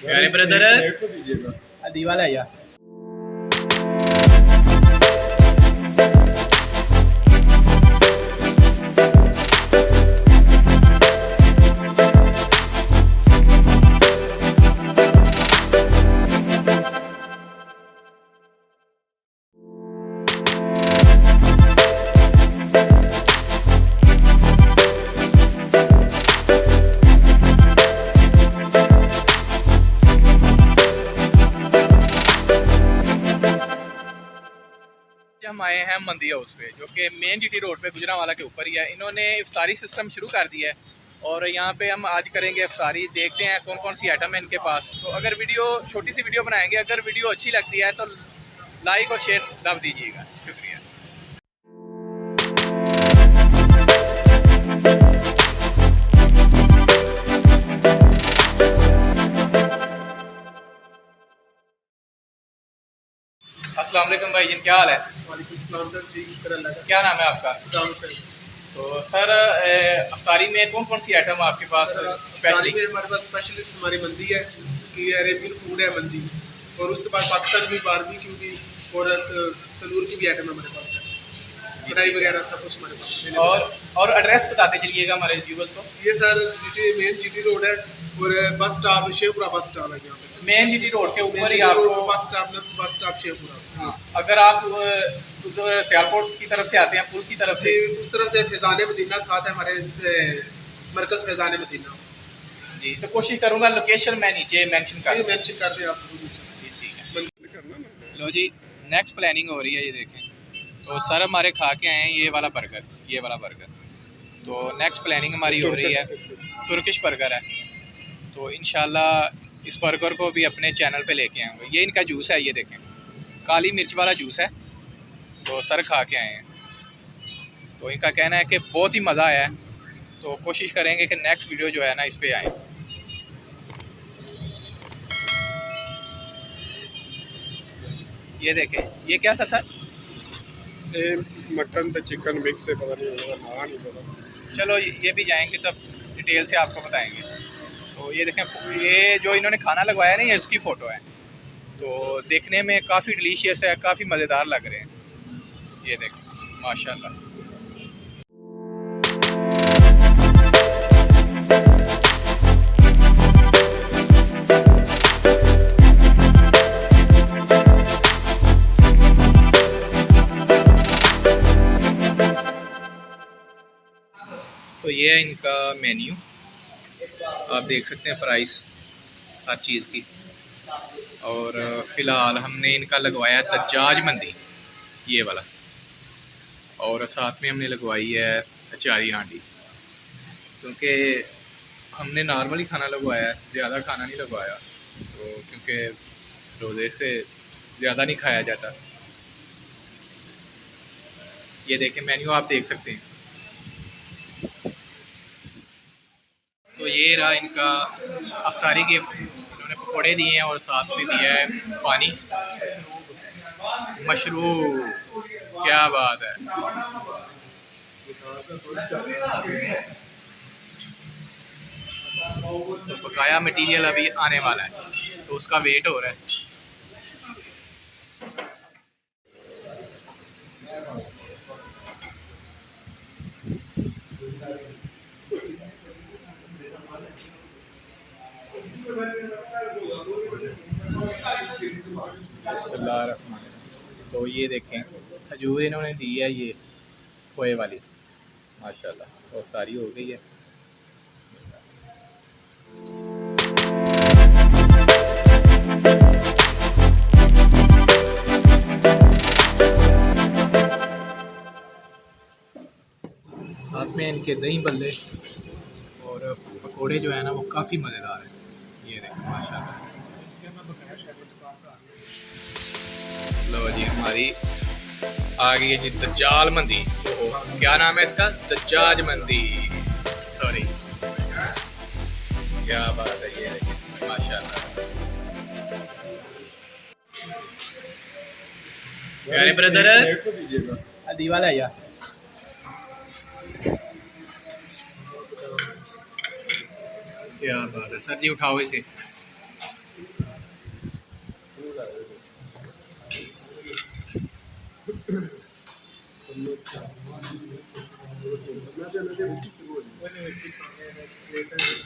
प्यारे brother plate तो दीजिएगा। दीवाला या हम आए हैं मंदी हाउस पे, जो कि मेन जीटी रोड पे गुजरांवाला के ऊपर ही है। इन्होंने इफ्तारी सिस्टम शुरू कर दिया है और यहाँ पे हम आज करेंगे इफ्तारी। देखते हैं कौन कौन सी आइटम है इनके पास। तो अगर वीडियो छोटी सी वीडियो बनाएंगे, अगर वीडियो अच्छी लगती है तो लाइक और शेयर दब दीजिएगा। शुक्रिया। अस्सलाम वालेकुम भाई जी, क्या हाल है? वालेकुम सलाम सर जी, शुक्र अल्लाह का। क्या नाम है आपका? सलाम सर। तो सर अफ्तारी में कौन कौन सी आइटम है आपके पास तारीख स्पेशली? में हमारे पास स्पेशलिस्ट हमारी मंदी है कि अरेबियन फूड है मंदी, और उसके बाद पाकिस्तान की बारबेक्यू की और तंदूर की भी आइटम हमारे पास है। कढ़ाई वगैरह सब कुछ हमारे पास है। और एड्रेस बताते चलिएगा हमारे व्यूअर्स को। ये सर मेन जीटी रोड है और bus stop Sheikhpura bus stop है यहाँ पे। मेन जीटी रोड के ऊपर ही रोड आपको। Bus stop Sheikhpura. हाँ, अगर आप उधर सियालकोट की तरफ से आते हैं, पुल की तरफ से, जी, उस तरफ से फैजान मदीना साथ है हमारे मरकज फैजान मदीना जी। तो कोशिश करूंगा लोकेशन मैं नीचे मेंशन कर दूं। मेंशन कर दें आप। जी ठीक है। लो जी, नेक्स्ट प्लानिंग हो रही है, ये देखें। तो सर हमारे खा के आए हैं ये वाला बर्गर, ये वाला बर्गर। तो नेक्स्ट प्लानिंग हमारी हो रही है, तुर्किश बर्गर है। तो इंशाल्लाह इस बर्गर को भी अपने चैनल पे लेके आएंगे। ये इनका जूस है, ये देखें, काली मिर्च वाला जूस है। तो सर खा के आए हैं, तो इनका कहना है कि बहुत ही मज़ा आया है। तो कोशिश करेंगे कि नेक्स्ट वीडियो जो है ना इस पे आए। ये देखें, ये क्या था सर? मटन तो चिकन मिक्स है, पता नहीं होगा, नाम नहीं पता। चलो ये भी जाएंगे तब डिटेल से आपको बताएंगे। तो ये देखें, ये जो इन्होंने खाना लगवाया ना, ये इसकी फ़ोटो है। तो देखने में काफ़ी डिलीशियस है, काफ़ी मज़ेदार लग रहे हैं। ये देखें माशाल्लाह। तो ये है इनका मेन्यू, आप देख सकते हैं प्राइस हर चीज़ की। और फ़िलहाल हमने इनका लगवाया है दज्जाज मंदी, ये वाला। और साथ में हमने लगवाई है अचारी हांडी, क्योंकि हमने नॉर्मली खाना लगवाया है, ज़्यादा खाना नहीं लगवाया। तो क्योंकि रोज़े से ज़्यादा नहीं खाया जाता। ये देखें मेन्यू, आप देख सकते हैं। तो ये रहा इनका अफ्तारी गिफ्ट। इन्होंने पकौड़े दिए हैं और साथ में दिया है पानी, मशरूम। क्या बात है। तो बकाया मटेरियल अभी आने वाला है, तो उसका वेट हो रहा है। तो ये देखें, खजूर इन्होंने दी है, ये खोए वाली, माशाल्लाह। तो अफ्तारी हो गई है। साथ में इनके दही बल्ले और पकोड़े जो है ना, वो काफ़ी मज़ेदार है। ये देखें माशाल्लाह। लो जी, हमारी आ गई है जी दज्जाल मंदी। ओहो, क्या नाम है इसका? दज्जाज मंदी, सॉरी। क्या बात है, ये माशाल्लाह। प्यारे ब्रदर प्लेट तो दीजिएगा। दीवाला या क्या बात है सर जी, उठाओ इसे।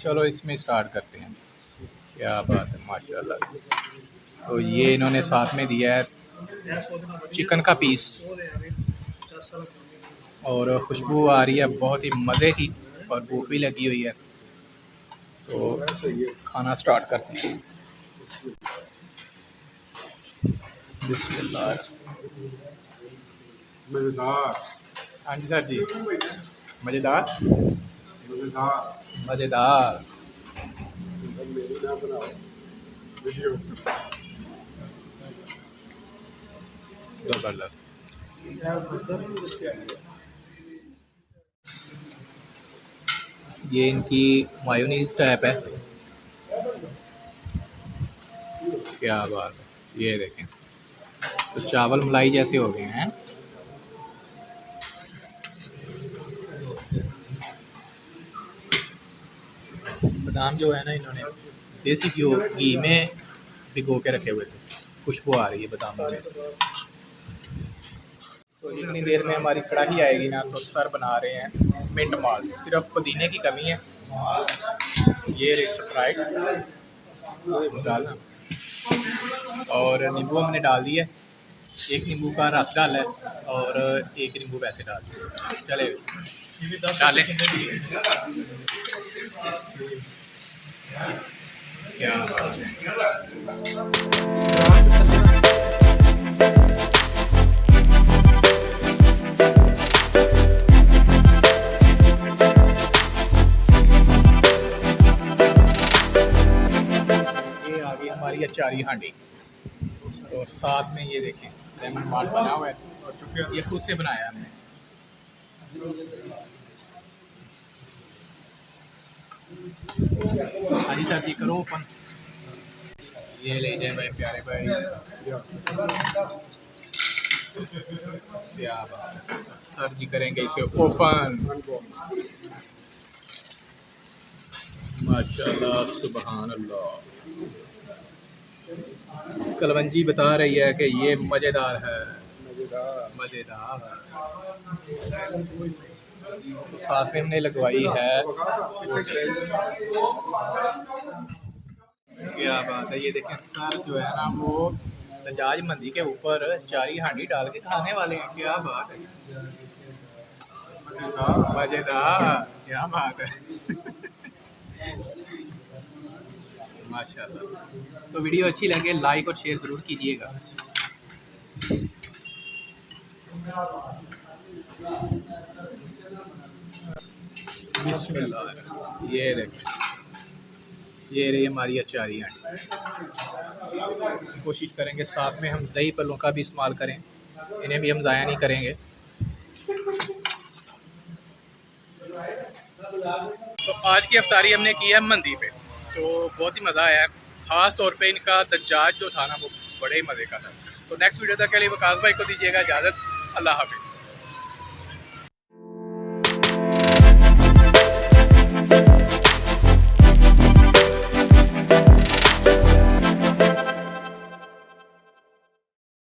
चलो इसमें स्टार्ट करते हैं। क्या बात है, माशाल्लाह। तो ये इन्होंने साथ में दिया है चिकन का पीस, और खुशबू आ रही है बहुत ही मज़े की, और भूख भी लगी हुई है। तो खाना स्टार्ट करते हैं। बिस्मिल्लाह। मज़ेदार। हाँ जी सर जी, मज़ेदार मज़ेदार। मज़ेदार। मेरी ना बनाओ वीडियो। ज़बरदस्त। ये इनकी मायोनीज टाइप है। क्या बात है, ये देखें, तो चावल मलाई जैसे हो गए हैं। बादाम जो है ना, इन्होंने देसी घी में भिगो के रखे हुए थे। खुशबू आ रही है बादाम में से। तो जितनी देर में हमारी कढ़ाई आएगी ना, तो सर बना रहे हैं मिंट माल। सिर्फ पुदीने की कमी है। ये स्प्राइट डालना, और नींबू हमने डाल दिया। एक नींबू का रस डाला है, और एक नींबू वैसे डाल दिया। चले डालें। क्या बात है। ये आ गई हमारी अचारी हांडी। तो साथ में ये देखें लेमन मार्ट बना हुआ है, ये खुद से बनाया हमने। हाँ जी सर जी, करो ओपन। ये ले जाए मेरे प्यारे भाई। क्या बात है, सर जी करेंगे इसे ओपन। माशाल्लाह, सुबहान अल्लाह। कलवंजी बता रही है कि ये मज़ेदार है। मज़ेदार। तो साथ में हमने लगवाई है। क्या बात है, ये देखें सर जो है ना, वो दजाज मंदी के ऊपर चारी हांडी डाल के खाने वाले हैं। क्या बात है, मज़ेदार। क्या बात है। माशाल्लाह। तो वीडियो अच्छी लगे लाइक और शेयर ज़रूर कीजिएगा। बिस्मिल्लाह। ये देखें, ये रही हमारी अचारी हांडी। कोशिश करेंगे साथ में हम दही पलों का भी इस्तेमाल करें, इन्हें भी हम ज़ाया नहीं करेंगे। तो आज की अफ्तारी हमने की है मंदी पे, तो बहुत ही मज़ा आया। ख़ास तौर पे इनका दज्जाज जो था ना, वो बड़े ही मज़े का था। तो नेक्स्ट वीडियो तक के लिए वकास भाई को दीजिएगा इजाज़त। अल्लाह हाफ़िज़।